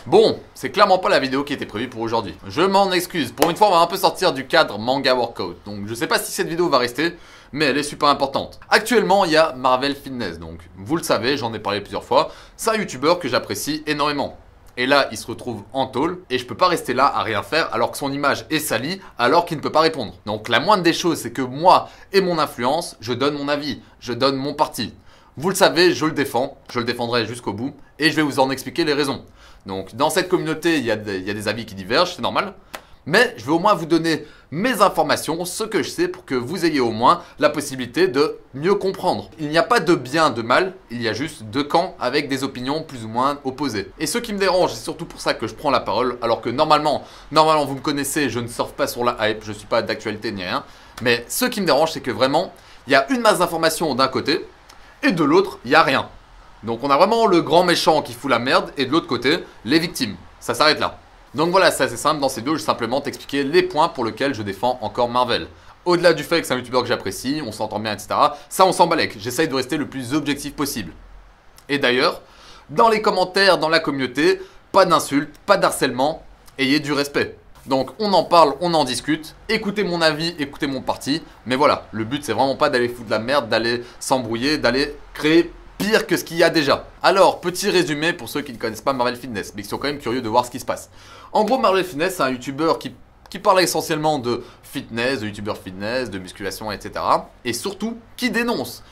Bon, c'est clairement pas la vidéo qui était prévue pour aujourd'hui. Je m'en excuse, pour une fois on va un peu sortir du cadre manga workout. Donc je sais pas si cette vidéo va rester, mais elle est super importante. Actuellement il y a Marvel Fitness, donc vous le savez, j'en ai parlé plusieurs fois. C'est un youtubeur que j'apprécie énormément. Et là il se retrouve en tôle, et je peux pas rester là à rien faire alors que son image est salie, alors qu'il ne peut pas répondre. Donc la moindre des choses c'est que moi et mon influence, je donne mon avis, je donne mon parti. Vous le savez, je le défends, je le défendrai jusqu'au bout, et je vais vous en expliquer les raisons. Donc dans cette communauté, il y a des avis qui divergent, c'est normal. Mais je vais au moins vous donner mes informations, ce que je sais, pour que vous ayez au moins la possibilité de mieux comprendre. Il n'y a pas de bien, de mal, il y a juste deux camps avec des opinions plus ou moins opposées. Et ce qui me dérange, c'est surtout pour ça que je prends la parole, alors que normalement vous me connaissez, je ne surfe pas sur la hype, je ne suis pas d'actualité ni rien. Mais ce qui me dérange, c'est que vraiment, il y a une masse d'informations d'un côté, et de l'autre, il n'y a rien. Donc on a vraiment le grand méchant qui fout la merde, et de l'autre côté, les victimes. Ça s'arrête là. Donc voilà, c'est assez simple, dans ces vidéos, je vais simplement t'expliquer les points pour lesquels je défends encore Marvel. Au-delà du fait que c'est un youtubeur que j'apprécie, on s'entend bien, etc. Ça, on s'en balèque. J'essaye de rester le plus objectif possible. Et d'ailleurs, dans les commentaires, dans la communauté, pas d'insultes, pas d'harcèlement, ayez du respect. Donc on en parle, on en discute, écoutez mon avis, écoutez mon parti, mais voilà, le but c'est vraiment pas d'aller foutre la merde, d'aller s'embrouiller, d'aller créer pire que ce qu'il y a déjà. Alors, petit résumé pour ceux qui ne connaissent pas Marvel Fitness, mais qui sont quand même curieux de voir ce qui se passe. En gros, Marvel Fitness, c'est un youtubeur qui parle essentiellement de fitness, de youtubeur fitness, de musculation, etc. Et surtout, qui dénonce.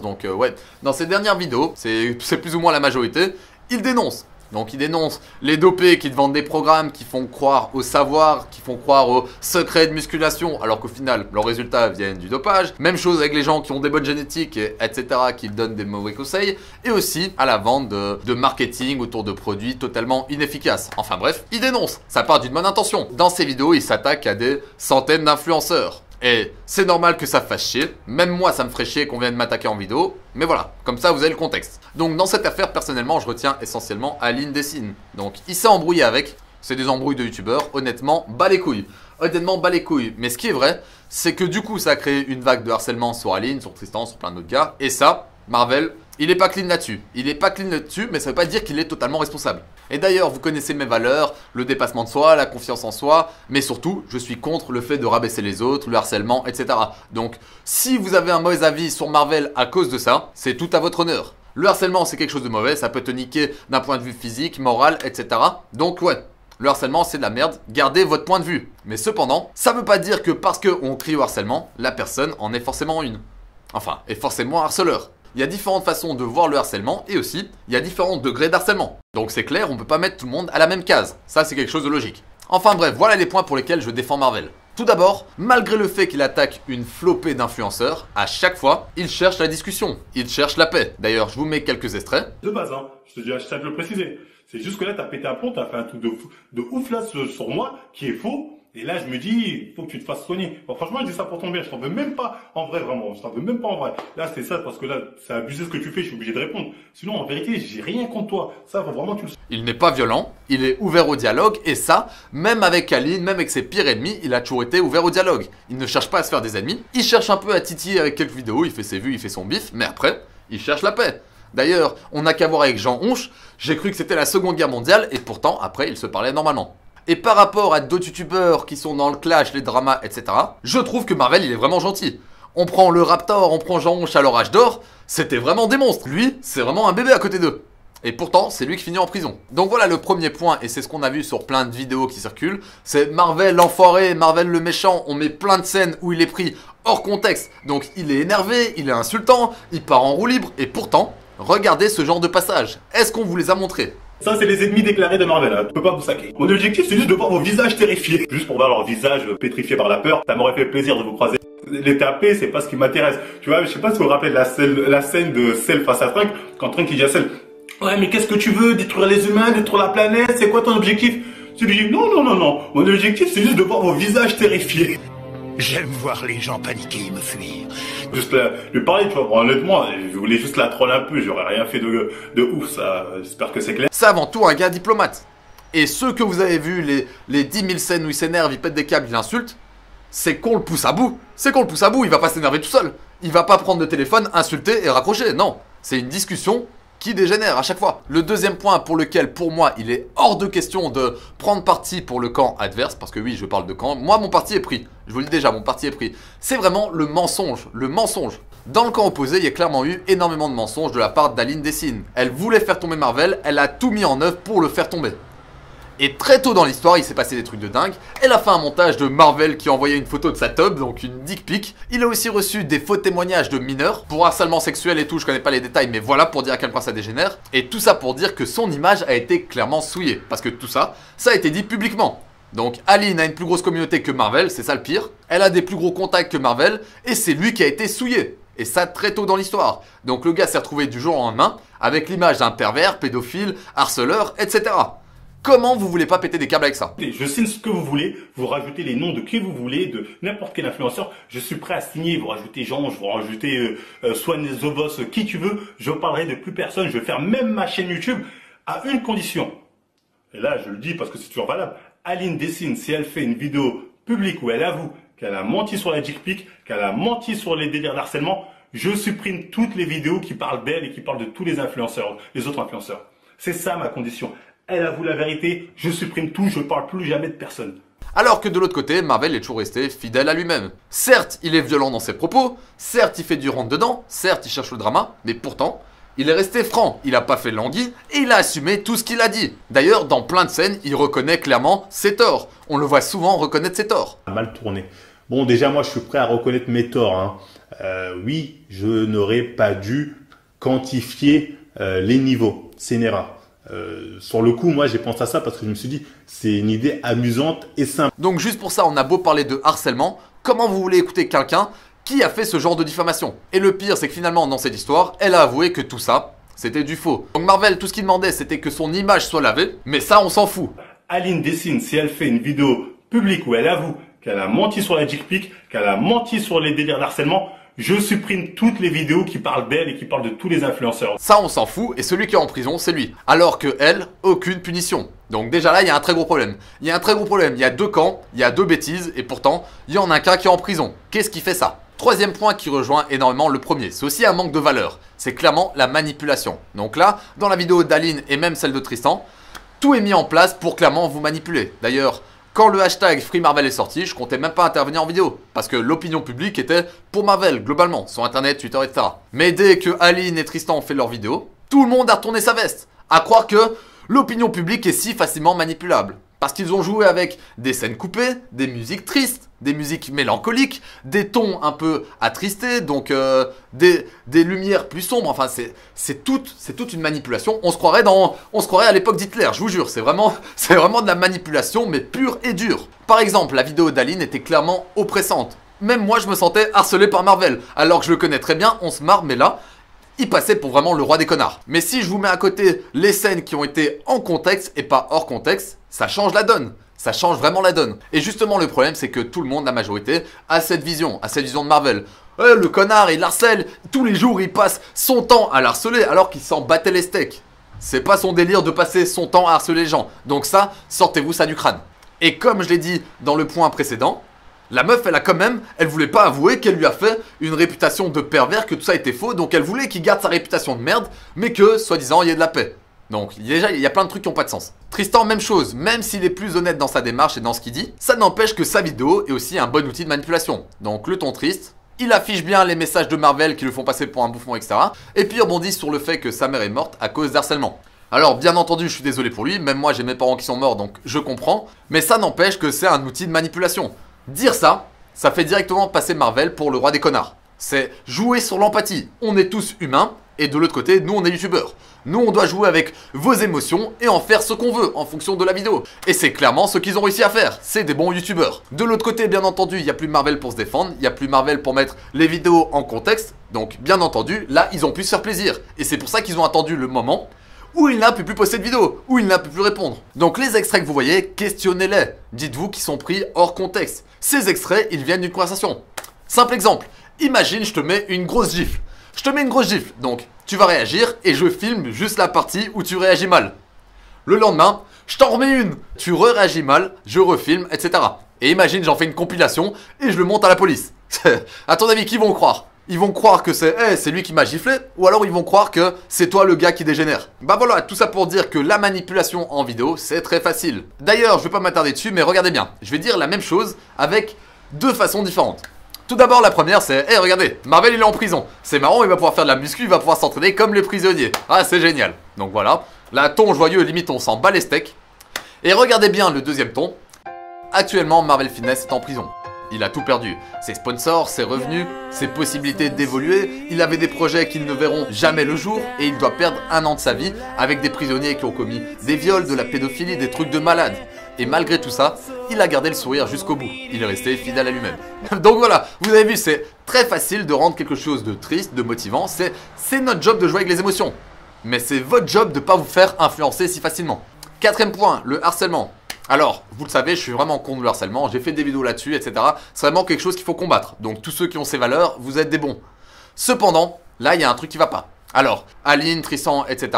Donc ouais, dans ses dernières vidéos, c'est plus ou moins la majorité, il dénonce. Donc ils dénoncent les dopés qui te vendent des programmes qui font croire au savoir, qui font croire aux secrets de musculation, alors qu'au final, leurs résultats viennent du dopage. Même chose avec les gens qui ont des bonnes génétiques, etc., qui donnent des mauvais conseils. Et aussi à la vente de marketing autour de produits totalement inefficaces. Enfin bref, ils dénoncent. Ça part d'une bonne intention. Dans ces vidéos, ils s'attaquent à des centaines d'influenceurs. Et c'est normal que ça fasse chier, même moi ça me ferait chier qu'on vienne m'attaquer en vidéo, mais voilà, comme ça vous avez le contexte. Donc dans cette affaire, personnellement, je retiens essentiellement Aline Dessine. Donc il s'est embrouillé avec, c'est des embrouilles de youtubeurs, honnêtement, bas les couilles. Honnêtement, bas les couilles. Mais ce qui est vrai, c'est que du coup ça a créé une vague de harcèlement sur Aline, sur Tristan, sur plein d'autres gars, et ça, Marvel, il est pas clean là-dessus. Il est pas clean là-dessus, mais ça veut pas dire qu'il est totalement responsable. Et d'ailleurs, vous connaissez mes valeurs, le dépassement de soi, la confiance en soi, mais surtout, je suis contre le fait de rabaisser les autres, le harcèlement, etc. Donc, si vous avez un mauvais avis sur Marvel à cause de ça, c'est tout à votre honneur. Le harcèlement, c'est quelque chose de mauvais, ça peut te niquer d'un point de vue physique, moral, etc. Donc ouais, le harcèlement, c'est de la merde, gardez votre point de vue. Mais cependant, ça veut pas dire que parce qu'on crie au harcèlement, la personne en est forcément une. Enfin, est forcément un harceleur. Il y a différentes façons de voir le harcèlement et aussi, il y a différents degrés d'harcèlement. Donc c'est clair, on peut pas mettre tout le monde à la même case. Ça, c'est quelque chose de logique. Enfin bref, voilà les points pour lesquels je défends Marvel. Tout d'abord, malgré le fait qu'il attaque une flopée d'influenceurs, à chaque fois, il cherche la discussion, il cherche la paix. D'ailleurs, je vous mets quelques extraits. De base, hein, je tiens à te le préciser. C'est juste que là, t'as pété un plomb, t'as fait un truc de ouf là sur moi, qui est faux. Et là, je me dis, il faut que tu te fasses soigner. Bon, franchement, je dis ça pour ton bien. Je t'en veux même pas en vrai, vraiment. Je t'en veux même pas en vrai. Là, c'est ça, parce que là, c'est abusé ce que tu fais. Je suis obligé de répondre. Sinon, en vérité, j'ai rien contre toi. Ça, faut vraiment que tu le sais. Il n'est pas violent, il est ouvert au dialogue. Et ça, même avec Aline, même avec ses pires ennemis, il a toujours été ouvert au dialogue. Il ne cherche pas à se faire des ennemis. Il cherche un peu à titiller avec quelques vidéos. Il fait ses vues, il fait son bif. Mais après, il cherche la paix. D'ailleurs, on n'a qu'à voir avec Jean Honche. J'ai cru que c'était la Seconde Guerre mondiale. Et pourtant, après, ils se parlaient normalement. Et par rapport à d'autres youtubeurs qui sont dans le clash, les dramas, etc., je trouve que Marvel, il est vraiment gentil. On prend le Raptor, on prend Jean Honche à l'orage d'or, c'était vraiment des monstres. Lui, c'est vraiment un bébé à côté d'eux. Et pourtant, c'est lui qui finit en prison. Donc voilà le premier point, et c'est ce qu'on a vu sur plein de vidéos qui circulent, c'est Marvel l'enfoiré, Marvel le méchant, on met plein de scènes où il est pris hors contexte. Donc il est énervé, il est insultant, il part en roue libre, et pourtant, regardez ce genre de passage. Est-ce qu'on vous les a montrés ? Ça, c'est les ennemis déclarés de Marvel, hein. Tu peux pas vous saquer. Mon objectif, c'est juste de voir vos visages terrifiés. Juste pour voir leur visage pétrifié par la peur. Ça m'aurait fait plaisir de vous croiser. Les taper, c'est pas ce qui m'intéresse. Tu vois, je sais pas si vous vous rappelez de la scène de Cell face à Trunk, quand Trunk il dit à Cell, ouais, mais qu'est-ce que tu veux? Détruire les humains, détruire la planète? C'est quoi ton objectif? Tu lui dis, non. Mon objectif, c'est juste de voir vos visages terrifiés. J'aime voir les gens paniquer et me fuir. Juste lui parler, tu vois, bon, honnêtement, je voulais juste la troll un peu, j'aurais rien fait de ouf, ça, j'espère que c'est clair. C'est avant tout un gars diplomate. Et ceux que vous avez vus, les 10 000 scènes où il s'énerve, il pète des câbles, il insulte, c'est qu'on le pousse à bout. C'est qu'on le pousse à bout, il va pas s'énerver tout seul. Il va pas prendre le téléphone, insulter et raccrocher, non. C'est une discussion qui dégénère à chaque fois. Le deuxième point pour lequel, pour moi, il est hors de question de prendre parti pour le camp adverse, parce que oui, je parle de camp, moi mon parti est pris. Je vous le dis déjà, mon parti est pris. C'est vraiment le mensonge, le mensonge. Dans le camp opposé, il y a clairement eu énormément de mensonges de la part d'Aline Dessine. Elle voulait faire tomber Marvel, elle a tout mis en œuvre pour le faire tomber. Et très tôt dans l'histoire, il s'est passé des trucs de dingue. Elle a fait un montage de Marvel qui envoyait une photo de sa tub, donc une dick pic. Il a aussi reçu des faux témoignages de mineurs pour harcèlement sexuel et tout, je connais pas les détails, mais voilà pour dire à quel point ça dégénère. Et tout ça pour dire que son image a été clairement souillée, parce que tout ça, ça a été dit publiquement. Donc Aline a une plus grosse communauté que Marvel, c'est ça le pire. Elle a des plus gros contacts que Marvel, et c'est lui qui a été souillé. Et ça très tôt dans l'histoire. Donc le gars s'est retrouvé du jour au lendemain avec l'image d'un pervers, pédophile, harceleur, etc. Comment vous voulez pas péter des câbles avec ça? Je signe ce que vous voulez, vous rajoutez les noms de qui vous voulez, de n'importe quel influenceur. Je suis prêt à signer, vous rajoutez Jean, vous rajoutez Swan The Boss, qui tu veux. Je parlerai de plus personne, je vais faire même ma chaîne YouTube à une condition. Et là, je le dis parce que c'est toujours valable. Aline Dessine, si elle fait une vidéo publique où elle avoue qu'elle a menti sur la dick pic, qu'elle a menti sur les délires d'harcèlement, je supprime toutes les vidéos qui parlent d'elle et qui parlent de tous les influenceurs, les autres influenceurs. C'est ça ma condition. Elle avoue la vérité, je supprime tout, je ne parle plus jamais de personne. Alors que de l'autre côté, Marvel est toujours resté fidèle à lui-même. Certes, il est violent dans ses propos, certes, il fait du rentre-dedans, certes, il cherche le drama, mais pourtant, il est resté franc, il n'a pas fait languille et il a assumé tout ce qu'il a dit. D'ailleurs, dans plein de scènes, il reconnaît clairement ses torts. On le voit souvent reconnaître ses torts. Mal tourné. Bon, déjà, moi, je suis prêt à reconnaître mes torts. Hein. Oui, je n'aurais pas dû quantifier les niveaux. C'est une erreur. Sur le coup, moi, j'ai pensé à ça parce que je me suis dit, c'est une idée amusante et simple. Donc, juste pour ça, on a beau parler de harcèlement, comment vous voulez écouter quelqu'un qui a fait ce genre de diffamation? Et le pire, c'est que finalement, dans cette histoire, elle a avoué que tout ça, c'était du faux. Donc Marvel, tout ce qu'il demandait, c'était que son image soit lavée, mais ça, on s'en fout. Aline Dessine, si elle fait une vidéo publique où elle avoue qu'elle a menti sur la dick pic, qu'elle a menti sur les délires d'harcèlement, je supprime toutes les vidéos qui parlent d'elle et qui parlent de tous les influenceurs. Ça, on s'en fout, et celui qui est en prison, c'est lui. Alors que elle, aucune punition. Donc déjà là, il y a un très gros problème. Il y a un très gros problème, il y a deux camps, il y a deux bêtises, et pourtant, il y en a qu'un qui est en prison. Qu'est-ce qui fait ça? Troisième point qui rejoint énormément le premier, c'est aussi un manque de valeur. C'est clairement la manipulation. Donc là, dans la vidéo d'Aline et même celle de Tristan, tout est mis en place pour clairement vous manipuler. D'ailleurs, quand le hashtag FreeMarvel est sorti, je comptais même pas intervenir en vidéo. Parce que l'opinion publique était pour Marvel, globalement, sur internet, Twitter, etc. Mais dès que Aline et Tristan ont fait leur vidéo, tout le monde a retourné sa veste. À croire que l'opinion publique est si facilement manipulable. Parce qu'ils ont joué avec des scènes coupées, des musiques tristes, des musiques mélancoliques, des tons un peu attristés, donc des lumières plus sombres. Enfin, c'est toute une manipulation. On se croirait à l'époque d'Hitler, je vous jure. C'est vraiment de la manipulation, mais pure et dure. Par exemple, la vidéo d'Aline était clairement oppressante. Même moi, je me sentais harcelé par Marvel. Alors que je le connais très bien, on se marre, mais là, il passait pour vraiment le roi des connards. Mais si je vous mets à côté les scènes qui ont été en contexte et pas hors contexte, ça change la donne. Ça change vraiment la donne. Et justement, le problème, c'est que tout le monde, la majorité, a cette vision de Marvel. Le connard, il harcèle. Tous les jours, il passe son temps à l'harceler alors qu'il s'en battait les steaks. C'est pas son délire de passer son temps à harceler les gens. Donc ça, sortez-vous ça du crâne. Et comme je l'ai dit dans le point précédent, la meuf, elle voulait pas avouer qu'elle lui a fait une réputation de pervers, que tout ça était faux, donc elle voulait qu'il garde sa réputation de merde, mais que, soi-disant, il y ait de la paix. Donc, déjà, il y a plein de trucs qui n'ont pas de sens. Tristan, même chose, même s'il est plus honnête dans sa démarche et dans ce qu'il dit, ça n'empêche que sa vidéo est aussi un bon outil de manipulation. Donc, le ton triste, il affiche bien les messages de Marvel qui le font passer pour un bouffon, etc. Et puis, il rebondit sur le fait que sa mère est morte à cause d'harcèlement. Alors, bien entendu, je suis désolé pour lui, même moi, j'ai mes parents qui sont morts, donc je comprends, mais ça n'empêche que c'est un outil de manipulation. Dire ça, ça fait directement passer Marvel pour le roi des connards. C'est jouer sur l'empathie. On est tous humains, et de l'autre côté, nous on est youtubeurs. Nous on doit jouer avec vos émotions et en faire ce qu'on veut en fonction de la vidéo. Et c'est clairement ce qu'ils ont réussi à faire. C'est des bons youtubeurs. De l'autre côté, bien entendu, il n'y a plus Marvel pour se défendre, il n'y a plus Marvel pour mettre les vidéos en contexte. Donc bien entendu, là ils ont pu se faire plaisir. Et c'est pour ça qu'ils ont attendu le moment où il n'a pu plus poster de vidéo, où il n'a pu plus répondre. Donc les extraits que vous voyez, questionnez-les. Dites-vous qu'ils sont pris hors contexte. Ces extraits, ils viennent d'une conversation. Simple exemple, imagine je te mets une grosse gifle. Je te mets une grosse gifle, donc tu vas réagir et je filme juste la partie où tu réagis mal. Le lendemain, je t'en remets une. Tu réagis mal, je refilme, etc. Et imagine j'en fais une compilation et je le monte à la police. À ton avis, qui vont croire? Ils vont croire que c'est lui qui m'a giflé, ou alors ils vont croire que c'est toi le gars qui dégénère. Bah voilà, tout ça pour dire que la manipulation en vidéo, c'est très facile. D'ailleurs, je vais pas m'attarder dessus, mais regardez bien. Je vais dire la même chose avec deux façons différentes. Tout d'abord, la première, c'est, regardez, Marvel il est en prison. C'est marrant, il va pouvoir faire de la muscu, il va pouvoir s'entraîner comme les prisonniers. Ah, c'est génial. Donc voilà, là, ton joyeux, limite on s'en bat les steaks. Et regardez bien le deuxième ton. Actuellement, Marvel Fitness est en prison. Il a tout perdu. Ses sponsors, ses revenus, ses possibilités d'évoluer. Il avait des projets qui ne verront jamais le jour et il doit perdre 1 an de sa vie avec des prisonniers qui ont commis des viols, de la pédophilie, des trucs de malade. Et malgré tout ça, il a gardé le sourire jusqu'au bout. Il est resté fidèle à lui-même. Donc voilà, vous avez vu, c'est très facile de rendre quelque chose de triste, de motivant. C'est notre job de jouer avec les émotions. Mais c'est votre job de ne pas vous faire influencer si facilement. Quatrième point, le harcèlement. Alors, vous le savez, je suis vraiment contre le harcèlement, j'ai fait des vidéos là-dessus, etc. C'est vraiment quelque chose qu'il faut combattre. Donc tous ceux qui ont ces valeurs, vous êtes des bons. Cependant, là, il y a un truc qui va pas. Alors, Aline, Tristan, etc.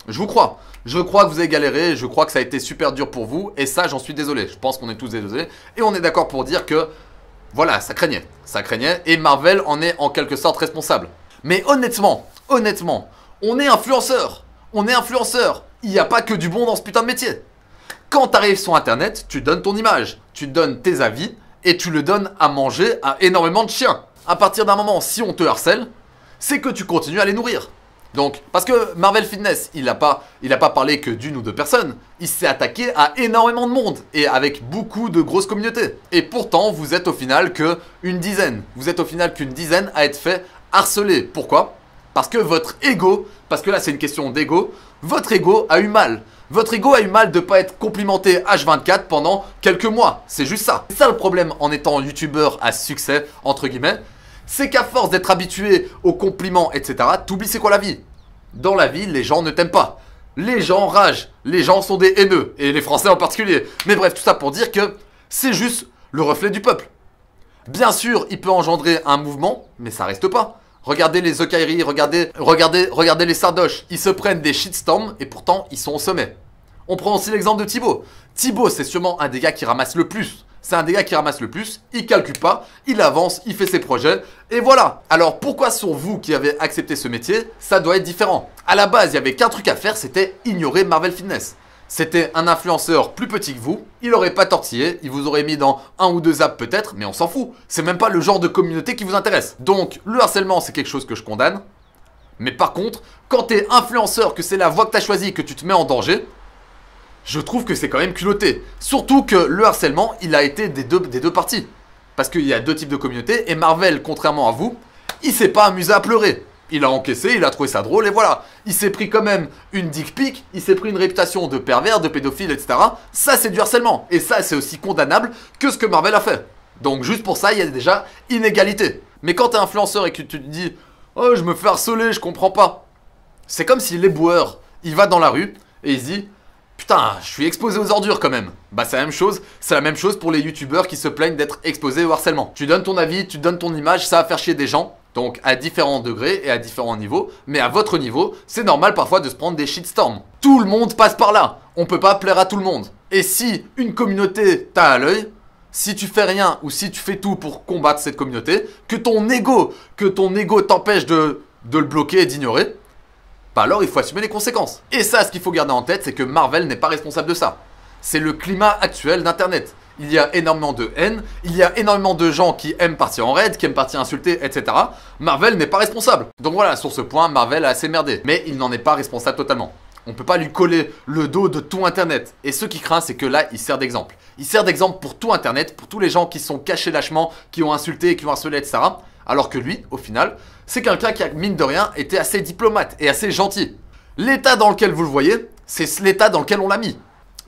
Je vous crois. Je crois que vous avez galéré, je crois que ça a été super dur pour vous. Et ça, j'en suis désolé. Je pense qu'on est tous désolés. Et on est d'accord pour dire que, voilà, ça craignait. Ça craignait. Et Marvel en est en quelque sorte responsable. Mais honnêtement, on est influenceur. On est influenceur. Il n'y a pas que du bon dans ce putain de métier. Quand tu arrives sur internet, tu donnes ton image, tu donnes tes avis et tu le donnes à manger à énormément de chiens. À partir d'un moment, si on te harcèle, c'est que tu continues à les nourrir. Donc, parce que Marvel Fitness, il a pas parlé que d'une ou deux personnes, il s'est attaqué à énormément de monde et avec beaucoup de grosses communautés. Et pourtant, vous êtes au final qu'une dizaine. Vous êtes au final qu'une dizaine à être fait harceler. Pourquoi ? Parce que votre ego, parce que là c'est une question d'ego, votre ego a eu mal. Votre ego a eu mal de ne pas être complimenté H24 pendant quelques mois. C'est juste ça. C'est ça le problème en étant youtubeur à succès, entre guillemets. C'est qu'à force d'être habitué aux compliments, etc., t'oublies c'est quoi la vie. Dans la vie, les gens ne t'aiment pas. Les gens ragent. Les gens sont des haineux. Et les Français en particulier. Mais bref, tout ça pour dire que c'est juste le reflet du peuple. Bien sûr, il peut engendrer un mouvement, mais ça reste pas. Regardez les The Kairi, regardez les Sardoches. Ils se prennent des shitstorms et pourtant ils sont au sommet. On prend aussi l'exemple de Thibaut. Thibaut, c'est sûrement un des gars qui ramasse le plus. C'est un des gars qui ramasse le plus. Il calcule pas, il avance, il fait ses projets. Et voilà. Alors pourquoi sur vous qui avez accepté ce métier, ça doit être différent? À la base, il y avait qu'un truc à faire, c'était ignorer Marvel Fitness. C'était un influenceur plus petit que vous, il aurait pas tortillé, il vous aurait mis dans 1 ou 2 apps peut-être, mais on s'en fout. C'est même pas le genre de communauté qui vous intéresse. Donc le harcèlement c'est quelque chose que je condamne. Mais par contre, quand t'es influenceur, que c'est la voie que t'as choisie, que tu te mets en danger, je trouve que c'est quand même culotté. Surtout que le harcèlement, il a été des deux parties. Parce qu'il y a deux types de communautés, et Marvel, contrairement à vous, il s'est pas amusé à pleurer. Il a encaissé, il a trouvé ça drôle et voilà. Il s'est pris quand même une dick pic, il s'est pris une réputation de pervers, de pédophile, etc. Ça c'est du harcèlement. Et ça c'est aussi condamnable que ce que Marvel a fait. Donc juste pour ça, il y a déjà inégalité. Mais quand t'es influenceur et que tu te dis « Oh je me fais harceler, je comprends pas ». C'est comme si l'éboueur, il va dans la rue et il se dit « Putain, je suis exposé aux ordures quand même ». Bah c'est la même chose, pour les youtubeurs qui se plaignent d'être exposés au harcèlement. Tu donnes ton avis, tu donnes ton image, ça va faire chier des gens. Donc à différents degrés et à différents niveaux, mais à votre niveau, c'est normal parfois de se prendre des shitstorms. Tout le monde passe par là, on peut pas plaire à tout le monde. Et si une communauté t'a à l'œil, si tu fais rien ou si tu fais tout pour combattre cette communauté, que ton ego t'empêche de le bloquer et d'ignorer, bah alors il faut assumer les conséquences. Et ça, ce qu'il faut garder en tête, c'est que Marvel n'est pas responsable de ça. C'est le climat actuel d'internet. Il y a énormément de haine, il y a énormément de gens qui aiment partir en raid, qui aiment partir insulter, etc. Marvel n'est pas responsable. Donc voilà, sur ce point, Marvel a assez merdé. Mais il n'en est pas responsable totalement. On peut pas lui coller le dos de tout internet. Et ce qui craint, c'est que là, il sert d'exemple. Il sert d'exemple pour tout internet, pour tous les gens qui sont cachés lâchement, qui ont insulté, qui ont harcelé, etc. Alors que lui, au final, c'est quelqu'un qui a, mine de rien, été assez diplomate et assez gentil. L'état dans lequel vous le voyez, c'est l'état dans lequel on l'a mis.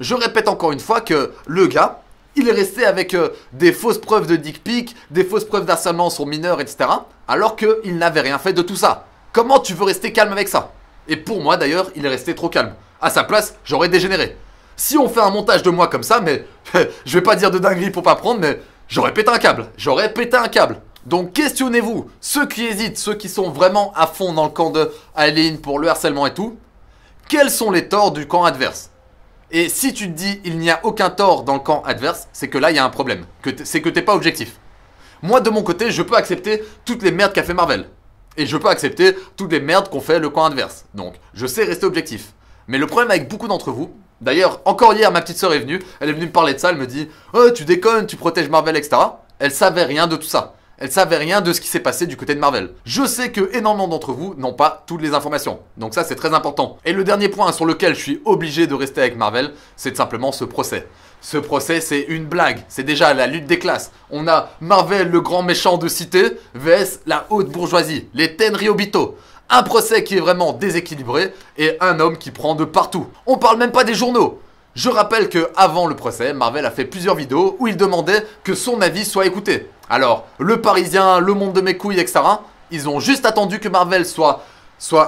Je répète encore une fois que le gars, il est resté avec des fausses preuves de dick pic, des fausses preuves d'harcèlement sur mineurs, etc. Alors qu'il n'avait rien fait de tout ça. Comment tu veux rester calme avec ça? Et pour moi d'ailleurs, il est resté trop calme. À sa place, j'aurais dégénéré. Si on fait un montage de moi comme ça, mais je vais pas dire de dinguerie pour pas prendre, mais j'aurais pété un câble. J'aurais pété un câble. Donc questionnez-vous, ceux qui hésitent, ceux qui sont vraiment à fond dans le camp de Aline pour le harcèlement et tout, quels sont les torts du camp adverse? Et si tu te dis il n'y a aucun tort dans le camp adverse, c'est que là il y a un problème, c'est que t'es pas objectif. Moi, de mon côté, je peux accepter toutes les merdes qu'a fait Marvel. Et je peux accepter toutes les merdes qu'ont fait le camp adverse. Donc, je sais rester objectif. Mais le problème avec beaucoup d'entre vous, d'ailleurs, encore hier, ma petite sœur est venue, elle est venue me parler de ça, elle me dit « Oh, tu déconnes, tu protèges Marvel, etc. » Elle savait rien de tout ça. Elle savait rien de ce qui s'est passé du côté de Marvel. Je sais que énormément d'entre vous n'ont pas toutes les informations. Donc ça, c'est très important. Et le dernier point sur lequel je suis obligé de rester avec Marvel, c'est simplement ce procès. Ce procès, c'est une blague. C'est déjà la lutte des classes. On a Marvel, le grand méchant de cité, vs la haute bourgeoisie, les Tenryobito. Un procès qui est vraiment déséquilibré et un homme qui prend de partout. On parle même pas des journaux. Je rappelle que avant le procès, Marvel a fait plusieurs vidéos où il demandait que son avis soit écouté. Alors, Le Parisien, Le Monde de mes couilles, etc. Ils ont juste attendu que Marvel soit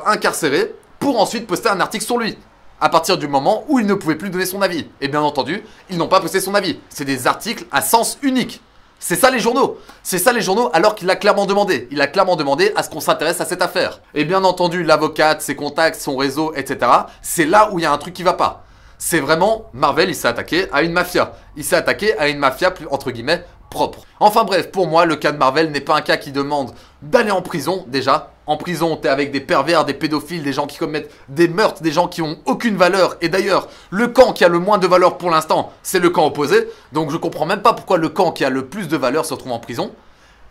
incarcéré pour ensuite poster un article sur lui. À partir du moment où il ne pouvait plus donner son avis. Et bien entendu, ils n'ont pas posté son avis. C'est des articles à sens unique. C'est ça les journaux. C'est ça les journaux alors qu'il a clairement demandé. Il a clairement demandé à ce qu'on s'intéresse à cette affaire. Et bien entendu, l'avocate, ses contacts, son réseau, etc. C'est là où il y a un truc qui va pas. C'est vraiment, Marvel, il s'est attaqué à une mafia. Il s'est attaqué à une mafia, entre guillemets, propre. Enfin bref, pour moi, le cas de Marvel n'est pas un cas qui demande d'aller en prison, déjà. En prison, t'es avec des pervers, des pédophiles, des gens qui commettent des meurtres, des gens qui ont aucune valeur. Et d'ailleurs, le camp qui a le moins de valeur pour l'instant, c'est le camp opposé. Donc je comprends même pas pourquoi le camp qui a le plus de valeur se retrouve en prison.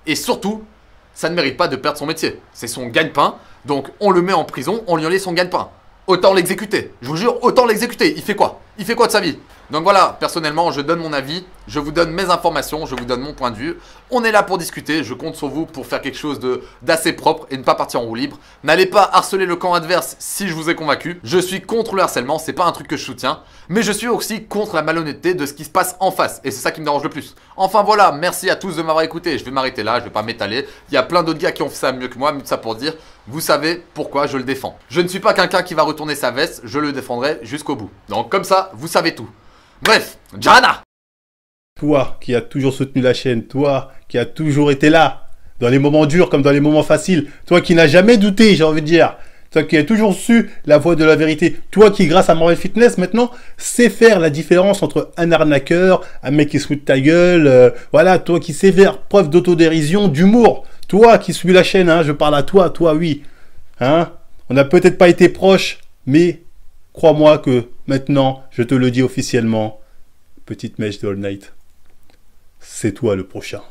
Et surtout, ça ne mérite pas de perdre son métier. C'est son gagne-pain. Donc on le met en prison, on lui enlève son gagne-pain. Autant l'exécuter. Je vous jure, autant l'exécuter. Il fait quoi? Il fait quoi de sa vie? Donc voilà, personnellement, je donne mon avis, je vous donne mes informations, je vous donne mon point de vue. On est là pour discuter, je compte sur vous pour faire quelque chose d'assez propre et ne pas partir en roue libre. N'allez pas harceler le camp adverse si je vous ai convaincu. Je suis contre le harcèlement, c'est pas un truc que je soutiens. Mais je suis aussi contre la malhonnêteté de ce qui se passe en face. Et c'est ça qui me dérange le plus. Enfin voilà, merci à tous de m'avoir écouté. Je vais m'arrêter là, je vais pas m'étaler. Il y a plein d'autres gars qui ont fait ça mieux que moi, mais tout ça pour dire, vous savez pourquoi je le défends. Je ne suis pas quelqu'un qui va retourner sa veste, je le défendrai jusqu'au bout. Donc comme ça, vous savez tout. Bref, Jana! Toi qui as toujours soutenu la chaîne, toi qui as toujours été là, dans les moments durs comme dans les moments faciles, toi qui n'as jamais douté, j'ai envie de dire, toi qui as toujours su la voie de la vérité, toi qui, grâce à Marvel Fitness, maintenant, sais faire la différence entre un arnaqueur, un mec qui se fout de ta gueule, voilà, toi qui sais faire preuve d'autodérision, d'humour, toi qui suis la chaîne, hein, je parle à toi, oui, hein, on n'a peut-être pas été proches, mais crois-moi que maintenant, je te le dis officiellement, petite mèche de All Night, c'est toi le prochain.